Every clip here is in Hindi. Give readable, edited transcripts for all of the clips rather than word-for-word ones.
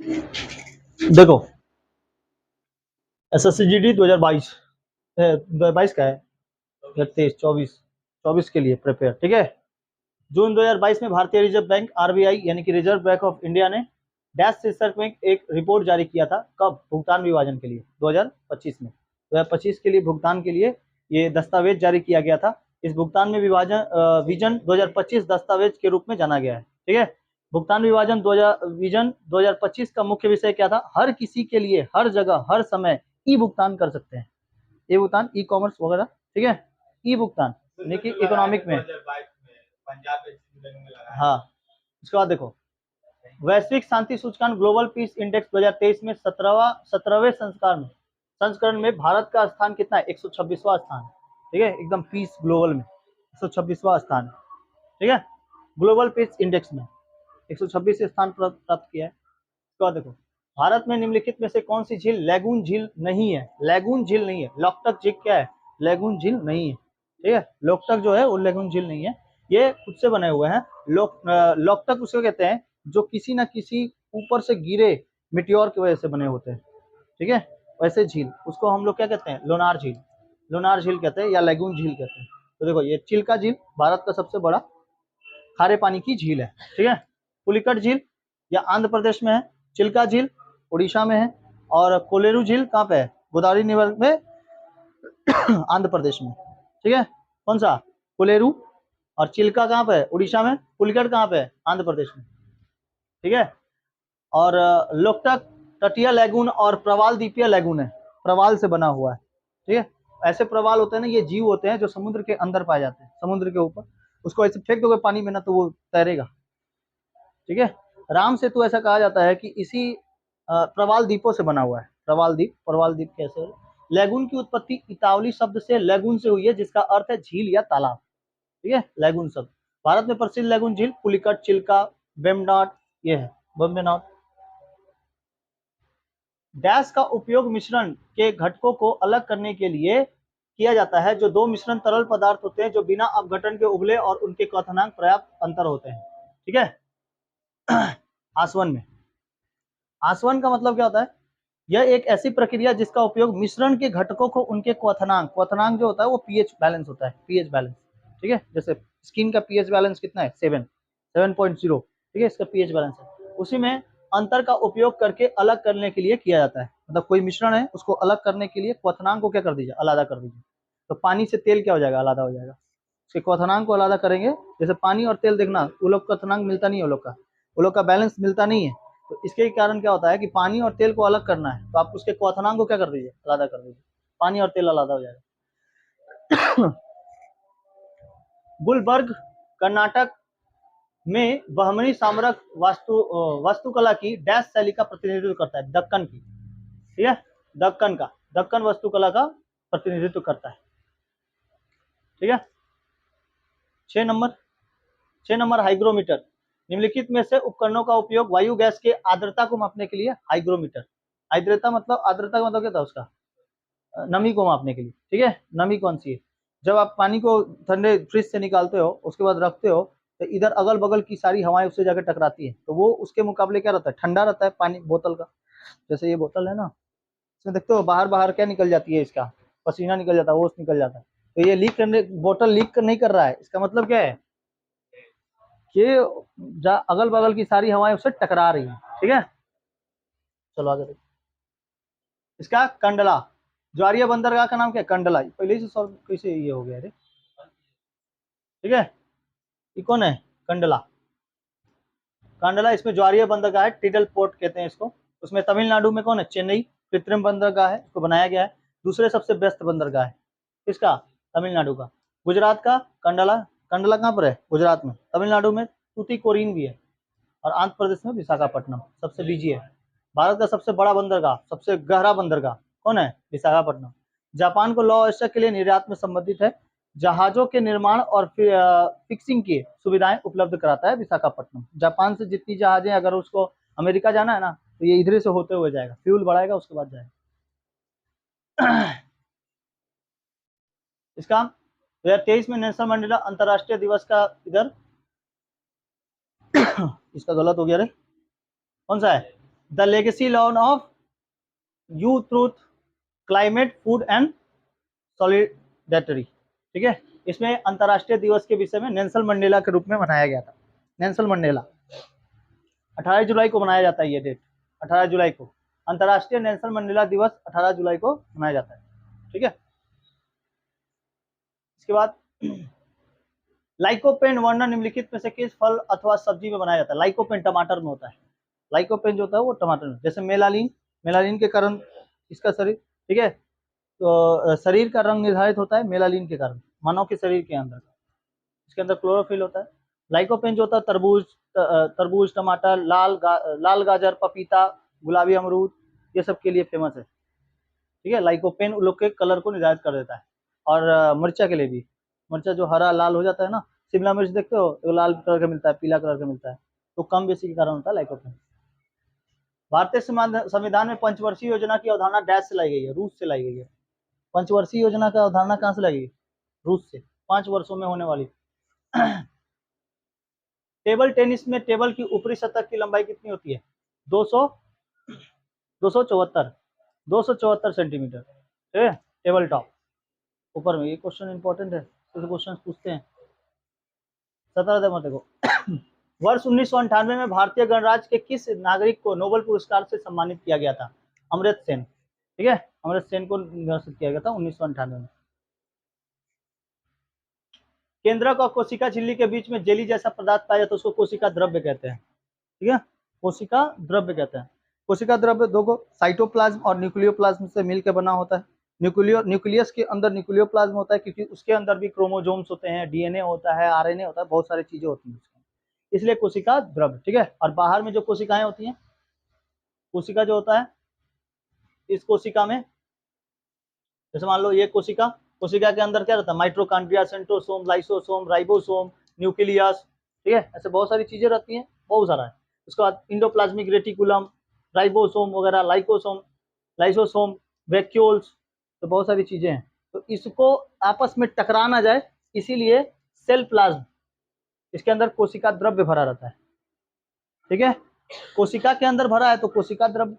देखो SSCGD 2022 2022 का है, 23 24 24 के लिए प्रिपेयर, ठीक है। जून 2022 में भारतीय रिजर्व बैंक RBI यानी कि रिजर्व बैंक ऑफ इंडिया ने डैश शीर्षक में एक रिपोर्ट जारी किया था। कब? भुगतान विभाजन के लिए 2025 में। 2025 के लिए भुगतान के लिए ये दस्तावेज जारी किया गया था। इस भुगतान में विजन 2025 दस्तावेज के रूप में जाना गया है, ठीक है। भुगतान विभाजन विजन 2025 का मुख्य विषय क्या था? हर किसी के लिए हर जगह हर समय ई भुगतान कर सकते हैं, ई भुगतान, ई कॉमर्स वगैरह, ठीक है। ई भुगतान यानी कि इकोनॉमिक में। हाँ, उसके बाद देखो वैश्विक शांति सूचकांक ग्लोबल पीस इंडेक्स 2023 में 17वें संस्करण में भारत का स्थान कितना है? 126वां स्थान, ठीक है। एकदम पीस ग्लोबल में 126वां स्थान, ठीक है। ग्लोबल पीस इंडेक्स में 126 स्थान प्राप्त किया है। उसके बाद देखो भारत में निम्नलिखित में से कौन सी झील लैगून झील नहीं है? लैगून झील नहीं है। लोकटक झील क्या है? लैगून झील नहीं है, ठीक है। लोकटक जो है वो लैगून झील नहीं है, ये खुद से बने हुए हैं। लोकटक उसको कहते हैं जो किसी ना किसी ऊपर से गिरे मिट्योर की वजह से बने होते हैं, ठीक है। वैसे झील उसको हम लोग क्या कहते हैं? लोनार झील, लोनार झील कहते हैं या लैगून झील कहते हैं। तो देखो ये चिल्का झील भारत का सबसे बड़ा खारे पानी की झील है, ठीक है। पुलिकट झील या आंध्र प्रदेश में है, चिल्का झील उड़ीसा में है, और कोलेरू झील कहाँ पे है? गोदावरी निवर में आंध्र प्रदेश में, ठीक है। कौन सा? कोलेरू। और चिल्का कहाँ पे है? उड़ीसा में। पुलिकट कहाँ पे है? आंध्र प्रदेश में, ठीक है। और लोकटक तटीय लैगून और प्रवाल द्वीपीय लैगून है, प्रवाल से बना हुआ है, ठीक है। ऐसे प्रवाल होते हैं ना, ये जीव होते हैं जो समुद्र के अंदर पाए जाते हैं, समुद्र के ऊपर। उसको ऐसे फेंक दोगे पानी में ना तो वो तैरेगा, ठीक है। राम सेतु ऐसा कहा जाता है कि इसी प्रवाल द्वीपों से बना हुआ है। प्रवाल द्वीप कैसे? लैगून की उत्पत्ति इतावली शब्द से लैगून से हुई है, जिसका अर्थ है झील या तालाब, ठीक है। लैगून शब्द भारत में प्रसिद्ध लैगून झील पुलिकट, चिल्का, बेम्बनाट, ये है बेम्बनाट। डैश का उपयोग मिश्रण के घटकों को अलग करने के लिए किया जाता है, जो दो मिश्रण तरल पदार्थ होते हैं जो बिना अपघटन के उबले और उनके क्वथनांक पर्याप्त अंतर होते हैं, ठीक है। आसवन में, आसवन का मतलब क्या होता है? यह एक ऐसी प्रक्रिया जिसका उपयोग मिश्रण के घटकों को उनके क्वथनांक, क्वथनांक जो होता है वो पीएच बैलेंस होता है, पीएच बैलेंस, ठीक है। जैसे स्किन का पीएच बैलेंस कितना है? 7.0, ठीक है, इसका पीएच बैलेंस है। उसी में अंतर का उपयोग करके अलग करने के लिए किया जाता है। मतलब कोई मिश्रण है उसको अलग करने के लिए क्वथनांक को क्या कर दीजिए? अलग कर दीजिए। तो पानी से तेल क्या हो जाएगा? अलग हो जाएगा। उसके क्वथनांक को अलग करेंगे। जैसे पानी और तेल देखना, वो लोग क्वथनांक मिलता नहीं है, वो लोग का बैलेंस मिलता नहीं है। तो इसके कारण क्या होता है कि पानी और तेल को अलग करना है तो आप उसके क्वथनांक को क्या कर दीजिए? अलग कर दीजिए, पानी और तेल अलग हो जाएगा। गुलबर्ग कर्नाटक में बहमनी साम्राज्य वास्तुकला की डैश शैली का प्रतिनिधित्व करता है, दक्कन की, ठीक है। दक्कन वास्तुकला का प्रतिनिधित्व करता है, ठीक है। 6 नंबर हाइग्रोमीटर। निम्नलिखित में से उपकरणों का उपयोग वायु गैस के आर्द्रता को मापने के लिए, हाइग्रोमीटर, आर्द्रता का मतलब क्या था? उसका नमी को मापने के लिए, ठीक है। नमी कौन सी है? जब आप पानी को ठंडे फ्रिज से निकालते हो उसके बाद रखते हो तो इधर अगल बगल की सारी हवाएं उससे जाकर टकराती है, तो वो उसके मुकाबले क्या रहता है? ठंडा रहता है पानी बोतल का। जैसे ये बोतल है ना, इसमें देखते हो बाहर बाहर क्या निकल जाती है? इसका पसीना निकल जाता है, ओस निकल जाता है। तो ये बोतल लीक नहीं कर रहा है, इसका मतलब क्या है कि अगल बगल की सारी हवाएं उससे टकरा रही है, ठीक है। चलो आगे देखो। इसका कंडला, ज्वारीय बंदरगाह का नाम क्या है? कंडला। पहले ही से सॉल्व कैसे ये हो गया रे, ठीक है। ये कौन है? कंडला। कंडला इसमें ज्वारीय बंदरगाह है, टिडल पोर्ट कहते हैं इसको। उसमें तमिलनाडु में कौन है? चेन्नई कृत्रिम बंदरगाह है, इसको बनाया गया है। दूसरे सबसे बेस्ट बंदरगाह है किसका? तमिलनाडु का। गुजरात का कंडला, कंडला कहाँ पर है? गुजरात में। तमिलनाडु में तूतीकोरिन भी है, और आंध्र प्रदेश में विशाखापट्टनम सबसे बिजी है। भारत का सबसे बड़ा बंदरगाह, सबसे गहरा बंदरगाह कौन है? विशाखापट्टनम। जापान को लॉ एस्टर के लिए निर्यात में संबंधित है। जहाजों के निर्माण और फिक्सिंग की सुविधाएं उपलब्ध कराता है विशाखापट्टनम। जापान से जितनी जहाजें, अगर उसको अमेरिका जाना है ना तो ये इधर से होते हुए जाएगा, फ्यूल बढ़ाएगा उसके बाद जाएगा। इसका 2023 में नेल्सन मंडेला अंतर्राष्ट्रीय दिवस का इधर इसका गलत हो गया रे, कौन सा है? The legacy lawn of you truth climate food and solidarity, ठीक है। इसमें अंतर्राष्ट्रीय दिवस के विषय में नेल्सन मंडेला के रूप में मनाया गया था। नेल्सन मंडेला 18 जुलाई को मनाया जाता है, ये डेट 18 जुलाई को अंतर्राष्ट्रीय नेल्सन मंडेला दिवस 18 जुलाई को मनाया जाता है, ठीक है। इसके बाद लाइकोपेन वर्णन निम्नलिखित में से किस फल अथवा सब्जी में बनाया जाता है? लाइकोपेन टमाटर में होता है। लाइकोपेन जो होता है वो टमाटर में, जैसे मेलानिन, मेलानिन के कारण इसका शरीर, ठीक है, तो शरीर का रंग निर्धारित होता है मेलानिन के कारण, मानव के शरीर के अंदर, इसके अंदर क्लोरोफिल होता है। लाइकोपेन जो होता है तरबूज, तरबूज, टमाटर, लाल गाजर, पपीता, गुलाबी अमरूद, ये सब के लिए फेमस है, ठीक है। लाइकोपेन उन लोग के कलर को निर्धारित कर देता है। और मिर्चा के लिए भी, मिर्चा जो हरा लाल हो जाता है ना, शिमला मिर्च देखते हो तो लाल कलर का मिलता है, पीला कलर का मिलता है, तो कम बेसी के कारण होता है लाइकोपेन। भारतीय संविधान में पंचवर्षीय योजना की अवधारणा डैश से लाई गई है? रूस से लाई गई है। पंचवर्षीय योजना का अवधारणा कहाँ से लाई गई? रूस से। 5 वर्षों में होने वाली। टेबल टेनिस में टेबल की ऊपरी सतह की लंबाई कितनी होती है? 274 सेंटीमीटर, ठीक है, टेबल टॉप ऊपर में। ये क्वेश्चन इंपॉर्टेंट है, तो क्वेश्चन पूछते हैं। 17 देखो वर्ष 1998 में भारतीय गणराज्य के किस नागरिक को नोबेल पुरस्कार से सम्मानित किया गया था? अमर्त्य सेन, ठीक है, अमर्त्य सेन को निर्वाचित किया गया था 1998 में। केंद्रक और कोशिका झिल्ली के बीच में जेली जैसा पदार्थ पाया जाता है, उसको कोशिका द्रव्य कहते हैं, ठीक है, कोशिका द्रव्य कहते हैं। कोशिका द्रव्य दो को साइटोप्लाज्म और न्यूक्लियोप्लाज्म से मिलकर बना होता है। न्यूक्लियस के अंदर न्यूक्लियोप्लाज्म होता है, क्योंकि उसके अंदर भी क्रोमोजोम्स होते हैं, डीएनए होता है, आरएनए होता है, बहुत सारी चीजें होती हैं, इसलिए कोशिका द्रव्य, ठीक है। और बाहर में जो कोशिकाएं होती हैं, कोशिका जो होता है, इस कोशिका में जैसे मान लो ये कोशिका, कोशिका के अंदर क्या रहता है? Mitochondria, centrosome, lysosome, ribosome, nucleus, ठीक है, ऐसे बहुत सारी चीजें रहती हैं, बहुत सारा है। उसके बाद इंडोप्लाज्मिक रेटिकुलम, राइबोसोम वगैरह, लाइसोसोम, वैक्यूल्स, तो बहुत सारी चीजें हैं। तो इसको आपस में टकरा ना जाए, इसीलिए सेल प्लाज्म, इसके अंदर कोशिका द्रव्य भरा रहता है, ठीक है। कोशिका के अंदर भरा है तो कोशिका द्रव्य,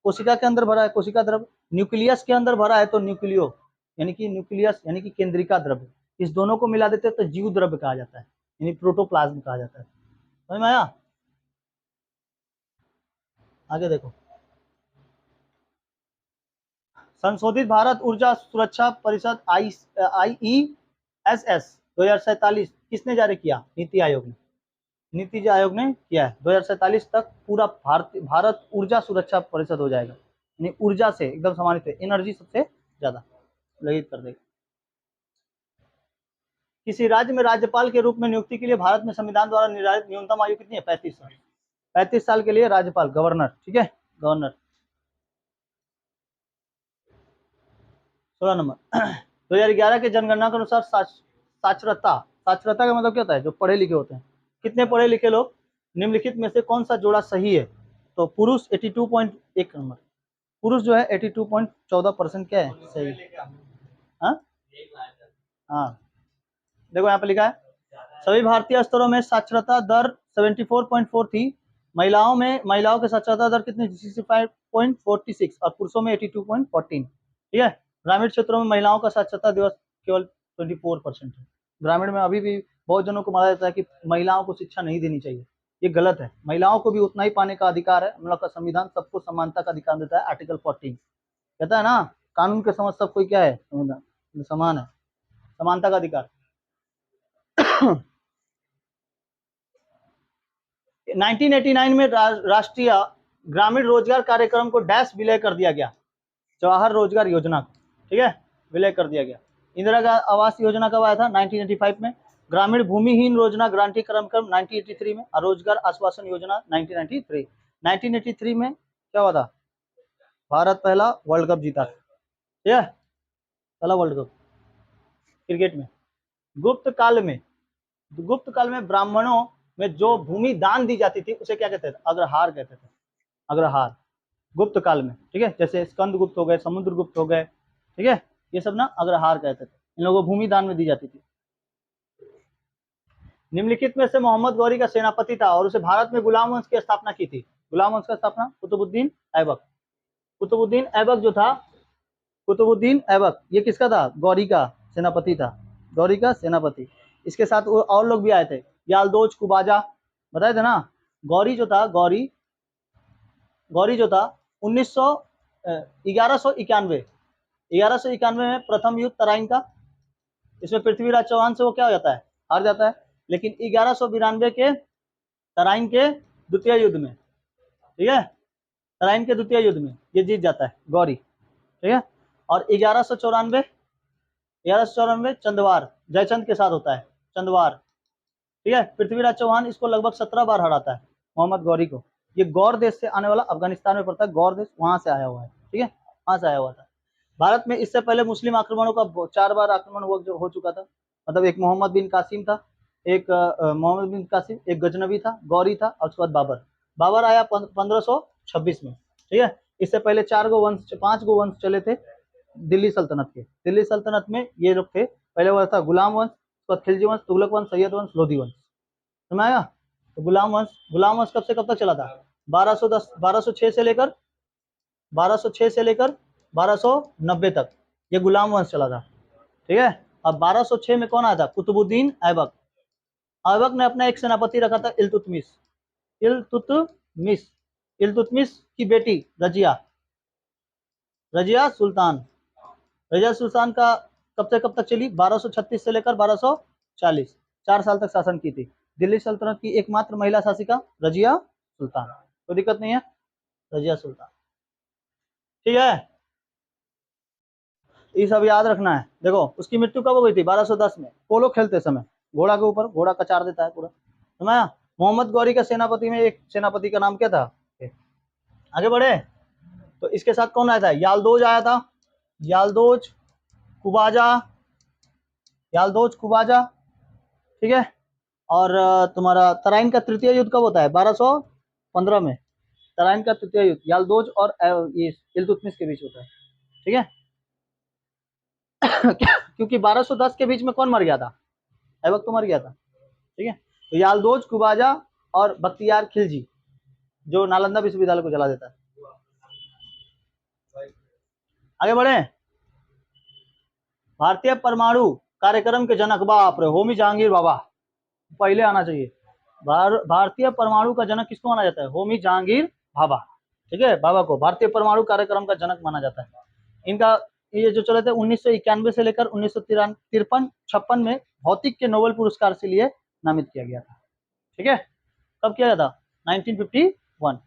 कोशिका के अंदर भरा है कोशिका द्रव्य, न्यूक्लियस के अंदर भरा है तो न्यूक्लियो यानी कि न्यूक्लियस यानी कि केंद्रिका द्रव्य, इस दोनों को मिला देते हैं तो जीव द्रव्य कहा जाता है, यानी प्रोटोप्लाज्म कहा जाता है। समझ में आया? आगे देखो, संशोधित भारत ऊर्जा सुरक्षा परिषद IESS 2047 किसने जारी किया? नीति आयोग ने। नीति आयोग ने किया है। 2047 तक पूरा भारत ऊर्जा सुरक्षा परिषद हो जाएगा, यानी ऊर्जा से एकदम सम्मानित है, एनर्जी सबसे ज्यादा लगित कर देगा। किसी राज्य में राज्यपाल के रूप में नियुक्ति के लिए भारत में संविधान द्वारा निर्धारित न्यूनतम आयु कितनी है? 35 साल। 35 साल के लिए राज्यपाल, गवर्नर, ठीक है, गवर्नर। 16 नंबर 2011 के जनगणना के अनुसार साक्षरता, साक्षरता का मतलब क्या होता है? जो पढ़े लिखे होते हैं। कितने पढ़े लिखे लोग? निम्नलिखित में से कौन सा जोड़ा सही है? तो पुरुष 82.1 नंबर, पुरुष जो है 82.14% क्या है? सही। हाँ हाँ, देखो यहाँ पे लिखा है सभी भारतीय स्तरों में साक्षरता दर 74.4 थी। महिलाओं के साक्षरता दर कितनी? 65.46 और पुरुषों में 82.14, ठीक है। ग्रामीण क्षेत्रों में महिलाओं का साक्षरता दिवस केवल 24% है। ग्रामीण में अभी भी बहुत जनों को माना जाता है कि महिलाओं को शिक्षा नहीं देनी चाहिए, ये गलत है। महिलाओं को भी उतना ही पाने का अधिकार है। हम लोग का संविधान सबको समानता का अधिकार देता है, आर्टिकल 14 कहता है ना, कानून के समझ सब कोई क्या है? संविधान समान है, समानता का अधिकार। 1989 में राष्ट्रीय ग्रामीण रोजगार कार्यक्रम को डैश विलय कर दिया गया? जवाहर रोजगार योजना को, ठीक है, विलय कर दिया गया। इंदिरा आवास योजना कब आया था? 1985 में। ग्रामीण भूमिहीन रोजगार गारंटी कार्यक्रम 1983 में, और रोजगार आश्वासन योजना 1993। 1983 में क्या हुआ था? भारत पहला वर्ल्ड कप जीता, ठीक है, पहला वर्ल्ड कप क्रिकेट में। गुप्त काल में ब्राह्मणों में जो भूमि दान दी जाती थी उसे क्या कहते थे? अग्रहार कहते थे, अग्रहार, गुप्त काल में, ठीक है। जैसे स्कंद गुप्त हो गए, समुद्र गुप्त हो गए, ठीक है, ये सब ना अग्रहार कहते थे, इन लोगों को भूमि दान में दी जाती थी। निम्नलिखित में से मोहम्मद गौरी का सेनापति था और उसे भारत में गुलाम वंश की स्थापना की थी? गुलाम वंश का स्थापना कुतुबुद्दीन ऐबक। कुतुबुद्दीन ऐबक जो था, कुतुबुद्दीन ऐबक ये किसका था? गौरी का सेनापति था, गौरी का सेनापति। इसके साथ वो और लोग भी आए थे, यालदोज कुबाजा, बताए थे ना। गौरी जो था, गौरी जो था 1191 में प्रथम युद्ध तराइन का, इसमें पृथ्वीराज चौहान से वो क्या हो जाता है? हार जाता है। लेकिन 1192 के तराइन के द्वितीय युद्ध में, ठीक है, तराइन के द्वितीय युद्ध में ये जीत जाता है गौरी, ठीक है। और 1194 चंदवार जयचंद के साथ होता है, चंदवार, ठीक है। पृथ्वीराज चौहान इसको लगभग 17 बार हराता है, मोहम्मद गौरी को। ये गौर देश से आने वाला, अफगानिस्तान में पड़ता है गौर देश, वहां से आया हुआ है, ठीक है, वहां से आया हुआ था। भारत में इससे पहले मुस्लिम आक्रमणों का 4 बार आक्रमण हो चुका था। मतलब एक मोहम्मद बिन कासिम था, एक मोहम्मद बिन कासिम, एक गजनवी था, गौरी था, और उसके बाद बाबर आया 1526 में, ठीक है। इससे पहले 5 गो वंश चले थे दिल्ली सल्तनत के। दिल्ली सल्तनत में ये लोग थे, पहले वो था गुलाम वंश, उसके बाद खिलजी वंश, तुगलक वंश, सैयद वंश, लोधी वंश, समझ आया। तो गुलाम वंश कब से कब तक चला था? 1206 से लेकर 1290 तक ये गुलाम वंश चला था, ठीक है। अब 1206 में कौन आया था? कुतुबुद्दीन ऐबक। ऐबक ने अपना एक सेनापति रखा था इल्तुतमिश। इल्तुतमिश की बेटी रजिया सुल्तान का कब से कब तक चली? 1236 से लेकर 1240, 4 साल तक शासन की थी। दिल्ली सल्तनत की एकमात्र महिला शासिका रजिया सुल्तान, कोई दिक्कत नहीं है, रजिया सुल्तान, ठीक है। ये सब याद रखना है। देखो उसकी मृत्यु कब हो गई थी? 1210 में, पोलो खेलते समय घोड़ा के ऊपर, घोड़ा कचार देता है पूरा, समझा। मोहम्मद गौरी का सेनापति में एक सेनापति का नाम क्या था? आगे बढ़े तो इसके साथ कौन आया था? यालदोज आया था, यालदोज कुबाजा, ठीक है। और तुम्हारा तराइन का तृतीय युद्ध कब होता है? 1215 में तराइन का तृतीय युद्ध यालदोज और ये इल्तुतमिश के बीच होता है, ठीक है। क्योंकि 1210 के बीच में कौन मर गया था? ऐबक तो मर गया था, ठीक है। तो यालदोज कुबाजा और बख्तियार खिलजी, जो नालंदा विश्वविद्यालय को जला देता है। आगे बढ़े। भारतीय परमाणु कार्यक्रम के जनक, बाप रे, होमी जहांगीर बाबा पहले आना चाहिए। भारतीय परमाणु का जनक किसको माना जाता है? होमी जहांगीर भाभा, ठीक है। बाबा को भारतीय परमाणु कार्यक्रम का जनक माना जाता है। इनका ये जो चले थे 1991 से लेकर 1953-56 में भौतिक के नोबेल पुरस्कार से लिए नामित किया गया था, ठीक है। कब किया गया था? 1951।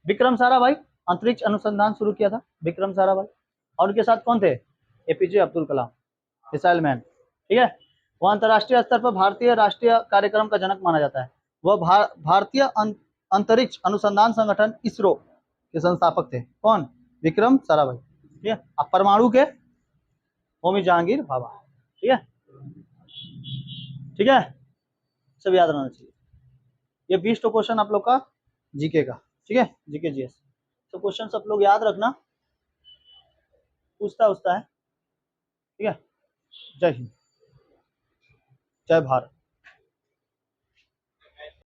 विक्रम साराभाई अंतरिक्ष अनुसंधान शुरू किया था, विक्रम साराभाई। और उनके साथ कौन थे? APJ Abdul Kalam, missile man, ठीक है। वह अंतर्राष्ट्रीय स्तर पर भारतीय राष्ट्रीय कार्यक्रम का जनक माना जाता है। वह भारतीय अंतरिक्ष अनुसंधान संगठन इसरो के संस्थापक थे। कौन? विक्रम साराभाई, ठीक है। अब परमाणु के होमी जहांगीर भाभा, ठीक है, ठीक है, सब याद रहना चाहिए। ये 20 क्वेश्चन आप लोग का जीके का, ठीक है, जीके जीएस। तो क्वेश्चन सब लोग याद रखना, पूछता है, ठीक है। जय हिंद, जय भारत।